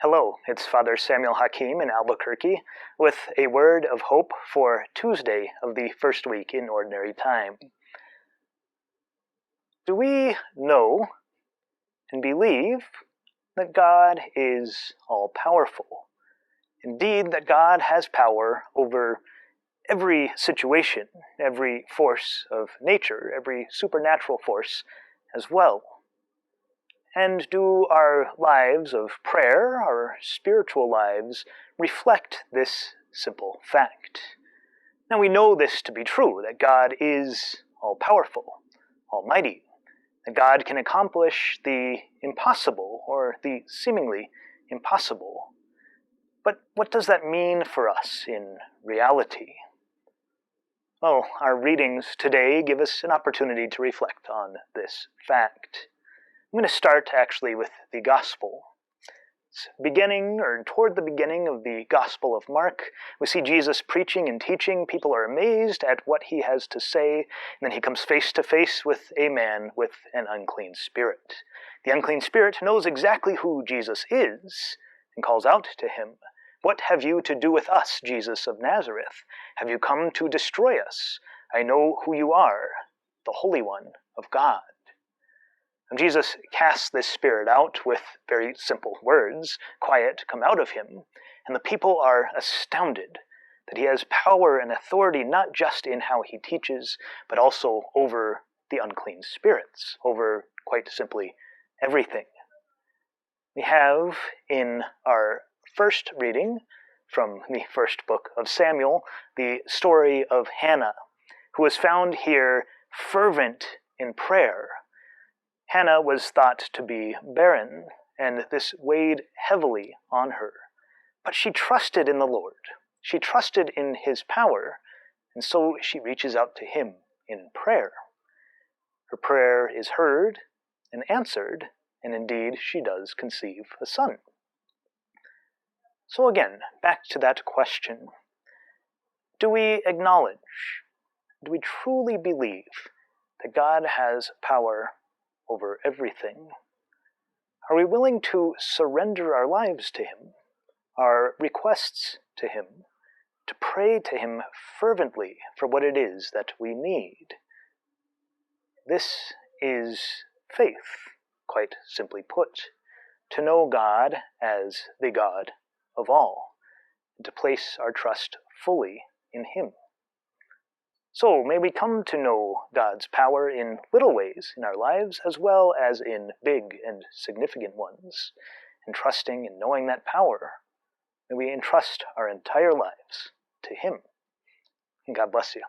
Hello, it's Father Samuel Hakim in Albuquerque with a word of hope for Tuesday of the first week in Ordinary Time. Do we know and believe that God is all-powerful? Indeed, that God has power over every situation, every force of nature, every supernatural force as well. And do our lives of prayer, our spiritual lives, reflect this simple fact? Now we know this to be true, that God is all-powerful, almighty, that God can accomplish the impossible or the seemingly impossible. But what does that mean for us in reality? Well, our readings today give us an opportunity to reflect on this fact. I'm going to start actually with the Gospel. It's toward the beginning of the Gospel of Mark, we see Jesus preaching and teaching. People are amazed at what he has to say, and then he comes face to face with a man with an unclean spirit. The unclean spirit knows exactly who Jesus is and calls out to him, "What have you to do with us, Jesus of Nazareth? Have you come to destroy us? I know who you are, the Holy One of God." And Jesus casts this spirit out with very simple words, "Quiet, come out of him." And the people are astounded that he has power and authority not just in how he teaches, but also over the unclean spirits, over, quite simply, everything. We have in our first reading from the first book of Samuel the story of Hannah, who is found here fervent in prayer. Hannah was thought to be barren, and this weighed heavily on her. But she trusted in the Lord. She trusted in his power, and so she reaches out to him in prayer. Her prayer is heard and answered, and indeed she does conceive a son. So again, back to that question. Do we acknowledge, do we truly believe that God has power over everything? Are we willing to surrender our lives to him, our requests to him, to pray to him fervently for what it is that we need? This is faith, quite simply put, to know God as the God of all, and to place our trust fully in him. So may we come to know God's power in little ways in our lives as well as in big and significant ones. And trusting and knowing that power, may we entrust our entire lives to him. And God bless you.